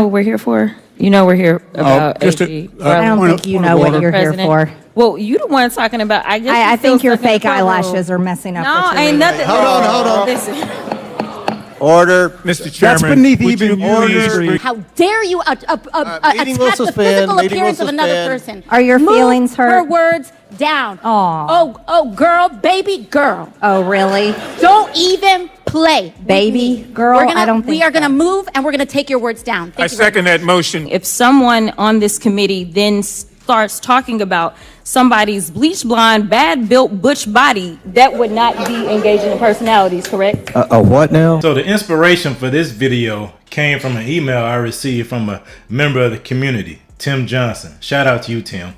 What we're here for? You know we're here about just AG. I don't think you know what you're here for. Well, you the one talking about. I guess I you think still your stuck in the fake eyelashes courtroom. are messing up. No, what you're ain't reading. nothing. Hold on. Listen, Order. Mr. Chairman, That's beneath would even you your please history. How dare you Meeting attack will the suspend. physical Meeting will appearance of another suspend. person? Are your Move feelings hurt? her words down. Aw. Oh, girl, baby girl. Oh, really? Don't even play. Baby girl? I don't think We are so. gonna move and we're gonna take your words down. I second that motion. if someone on this committee then starts talking about somebody's bleach blonde, bad built butch body, that would not be engaging in personalities, correct? What now? So the inspiration for this video came from an email I received from a member of the community, Tim Johnson. Shout out to you, Tim.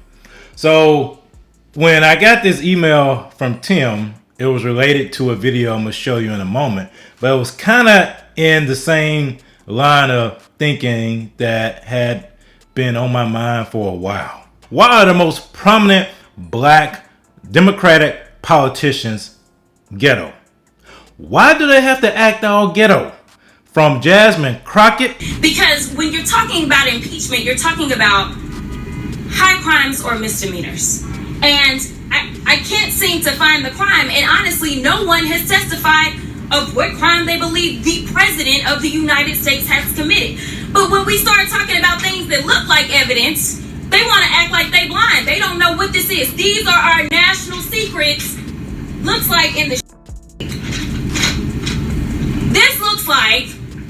So when I got this email from Tim, it was related to a video I'm gonna show you in a moment, but it was kind of in the same line of thinking that had been on my mind for a while. Why are the most prominent black Democratic politicians ghetto? Why do they have to act all ghetto? From Jasmine Crockett. Because when you're talking about impeachment, you're talking about high crimes or misdemeanors. And I can't seem to find the crime. And honestly, no one has testified of what crime they believe the president of the United States has committed. But when we start talking about things that look like evidence, they want to act like they blind. They don't know what this is. These are our national secrets. Looks like in the this looks like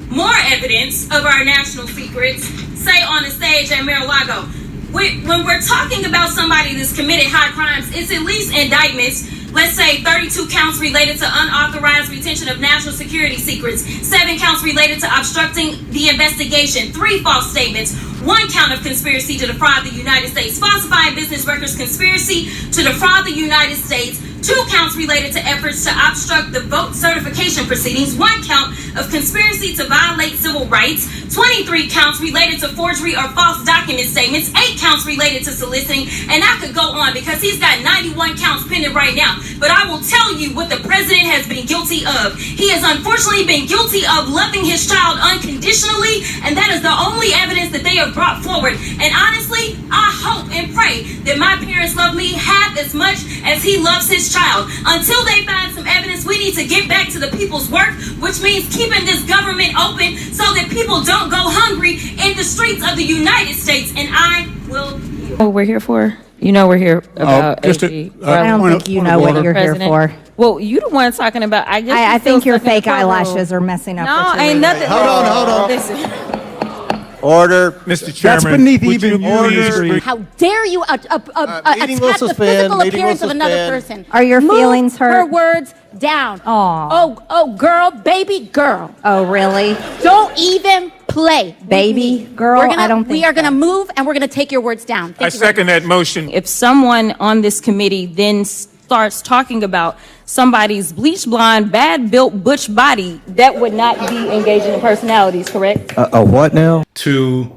more evidence of our national secrets, say on the stage at Mar-a-Lago. When we're talking about somebody that's committed high crimes, it's at least indictments. Let's say 32 counts related to unauthorized retention of national security secrets, 7 counts related to obstructing the investigation, 3 false statements, 1 count of conspiracy to defraud the United States, falsifying business records, conspiracy to defraud the United States, 2 counts related to efforts to obstruct the vote certification proceedings, 1 count of conspiracy to violate civil rights, 23 counts related to forgery or false document statements, 8 counts related to soliciting, and I could go on because he's got 91 counts pending right now. But I will tell you what the president has been guilty of. He has unfortunately been guilty of loving his child unconditionally, and that is the only evidence that they have brought forward. And honestly, I hope and pray that my parents love me half as much as he loves his child. Until they find some evidence, we need to get back to the people's work, which means keeping this government open so that people don't go hungry in the streets of the United States. And I will yield. What we're here for? You know we're here about just AG. I don't think you know what you're here for. Well, you the one talking about. I guess I you still think your stuck in the fake courtroom. eyelashes are messing up. No, what you're ain't reading. nothing. Hold on. Listen, Order. Mr. Chairman, That's beneath would even you your please history. How dare you attack Meeting will the suspend. physical Meeting will appearance of another suspend. person? Are your Move feelings hurt? her words down. Aw. Oh, girl, baby girl. Oh, really? Don't even play. Baby girl? I don't think We are so. gonna move and we're gonna take your words down. I second that motion. if someone on this committee then starts talking about somebody's bleach blonde, bad built butch body, that would not be engaging in personalities, correct? What now? To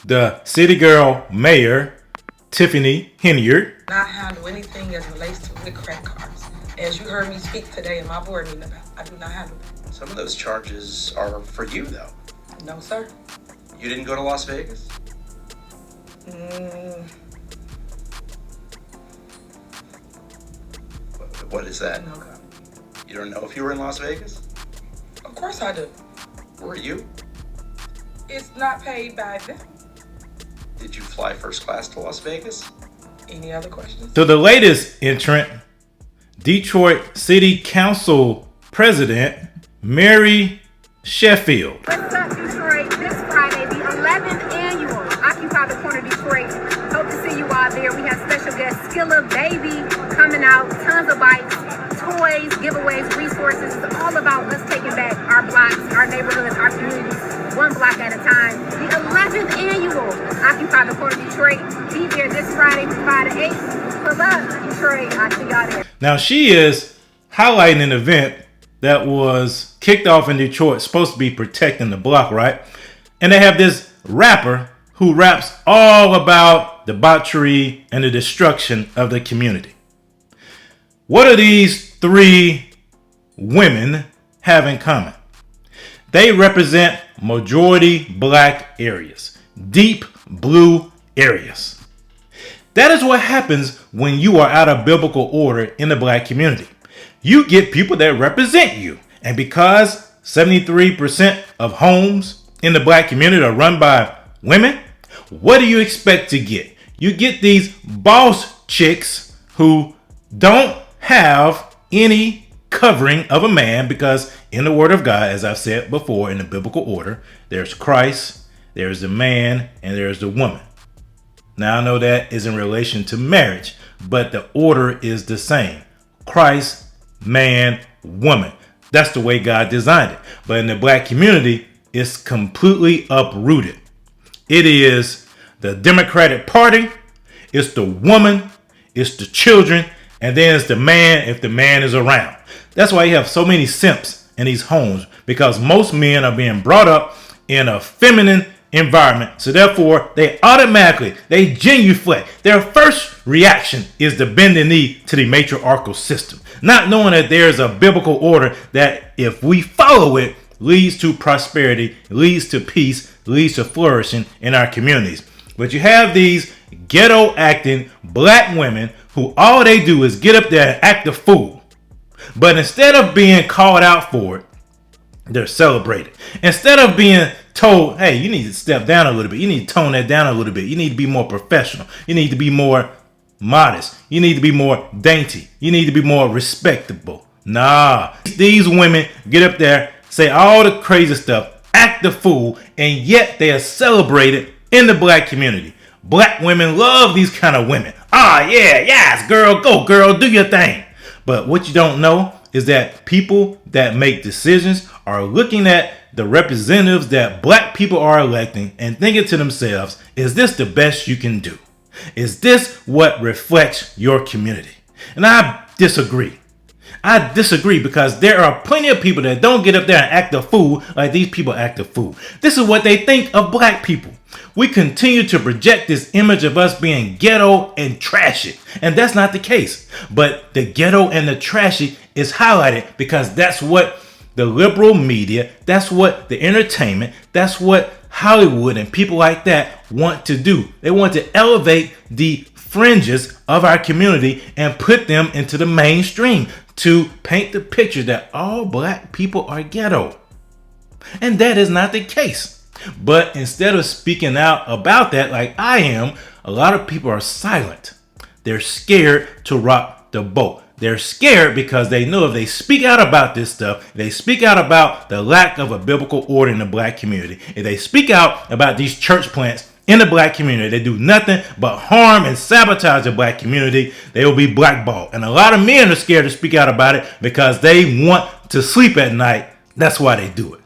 the city girl mayor, Tiffany Henyard. Not handle anything as relates to the credit cards. As you heard me speak today in my board meeting about, I do not handle it. Some of those charges are for you, though. No, sir. You didn't go to Las Vegas? What is that? No, God. You don't know if you were in Las Vegas? Of course I do. Were you? It's not paid by them. Did you fly first class to Las Vegas? Any other questions? To the latest entrant, Detroit City Council President Mary Sheffield. What's up, Detroit? This Friday, the 11th annual Occupy the Corner Detroit. Hope to see you all there. We have special guest Skilla Baby coming out, tons of bikes, toys, giveaways, resources. It's all about us taking back our blocks, our neighborhoods, our communities, one block at a time. The 11th annual Occupy the Corner Detroit. Be there this Friday from 5 to 8. Pull up, Detroit. I'll see y'all there. Now she is highlighting an event that was kicked off in Detroit, supposed to be protecting the block, right? And they have this rapper who raps all about debauchery and the destruction of the community. What do these 3 women have in common? They represent majority black areas, deep blue areas. That is what happens when you are out of biblical order in the black community. You get people that represent you. And because 73% of homes in the black community are run by women, what do you expect to get? You get these boss chicks who don't have any covering of a man, because in the Word of God, as I've said before, in the biblical order, there's Christ, there's the man, and there's the woman. Now I know that is in relation to marriage, but the order is the same. Christ, man, woman. That's the way God designed it. But in the black community, it's completely uprooted. It is the Democratic Party, it's the woman, it's the children, and then it's the man if the man is around. That's why you have so many simps in these homes, because most men are being brought up in a feminine environment. So therefore, they genuflect. Their first reaction is to bend the knee to the matriarchal system, not knowing that there's a biblical order that, if we follow it, leads to prosperity, leads to peace, leads to flourishing in our communities. But you have these ghetto acting black women who all they do is get up there and act a fool. But instead of being called out for it, they're celebrated. Instead of being told, hey, you need to step down a little bit, you need to tone that down a little bit, you need to be more professional, you need to be more modest, you need to be more dainty, you need to be more respectable. Nah, these women get up there, say all the crazy stuff, act the fool, and yet they are celebrated in the black community. Black women love these kind of women. Yes, girl, go girl, do your thing. But what you don't know is that people that make decisions are looking at the representatives that black people are electing and thinking to themselves, is this the best you can do? Is this what reflects your community? And I disagree. I disagree, because there are plenty of people that don't get up there and act a fool like these people act a fool. This is what they think of black people. We continue to project this image of us being ghetto and trashy, and that's not the case. But the ghetto and the trashy is highlighted because that's what the liberal media, that's what the entertainment, that's what Hollywood and people like that want to do. They want to elevate the fringes of our community and put them into the mainstream to paint the picture that all black people are ghetto. And that is not the case. But instead of speaking out about that like I am, a lot of people are silent. They're scared to rock the boat. They're scared because they know if they speak out about this stuff, they speak out about the lack of a biblical order in the black community, if they speak out about these church plants in the black community, they do nothing but harm and sabotage the black community, they will be blackballed. And a lot of men are scared to speak out about it because they want to sleep at night. That's why they do it.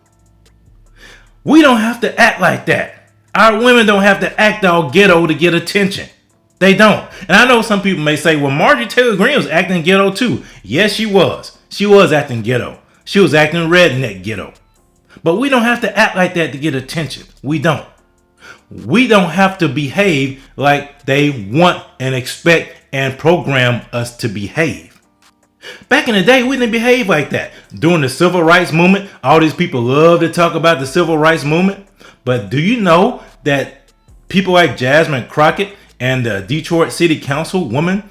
We don't have to act like that. Our women don't have to act all ghetto to get attention. They don't. And I know some people may say, well, Marjorie Taylor Greene was acting ghetto too. Yes, she was. She was acting ghetto. She was acting redneck ghetto. But we don't have to act like that to get attention. We don't. We don't have to behave like they want and expect and program us to behave. Back in the day, we didn't behave like that. During the civil rights movement, all these people love to talk about the civil rights movement. But do you know that people like Jasmine Crockett and the Detroit City Council woman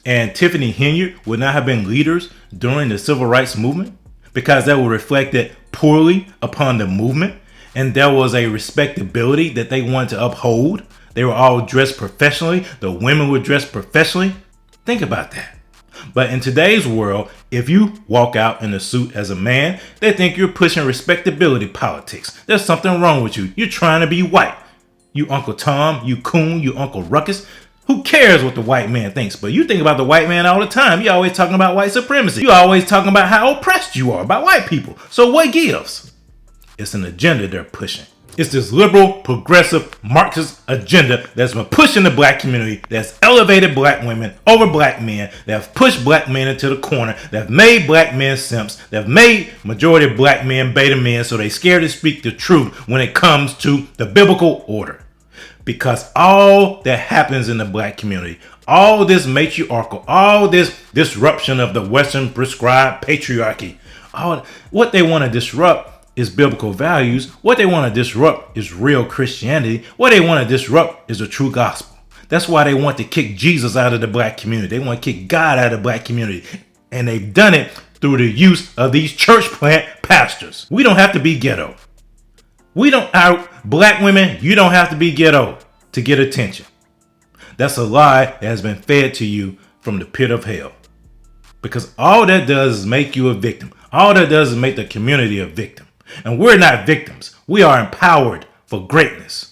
and Tiffany Henyard would not have been leaders during the civil rights movement? Because that would reflect it poorly upon the movement, and there was a respectability that they wanted to uphold. They were all dressed professionally. The women were dressed professionally. Think about that. But in today's world, if you walk out in a suit as a man, they think you're pushing respectability politics. There's something wrong with you. You're trying to be white. You Uncle Tom, you Coon, you Uncle Ruckus. Who cares what the white man thinks? But you think about the white man all the time. You're always talking about white supremacy. You're always talking about how oppressed you are by white people. So what gives? It's an agenda they're pushing. It's this liberal, progressive, Marxist agenda that's been pushing the black community, that's elevated black women over black men, that have pushed black men into the corner, that have made black men simps, that have made majority of black men beta men, so they scared to speak the truth when it comes to the biblical order. Because all that happens in the black community, all this matriarchal, all this disruption of the Western prescribed patriarchy, all what they want to disrupt is biblical values. What they want to disrupt is real Christianity. What they want to disrupt is the true gospel. That's why they want to kick Jesus out of the black community. They want to kick God out of the black community. And they've done it through the use of these church plant pastors. We don't have to be ghetto. Black women, you don't have to be ghetto to get attention. That's a lie that has been fed to you from the pit of hell. Because all that does is make you a victim. All that does is make the community a victim. And we're not victims. We are empowered for greatness.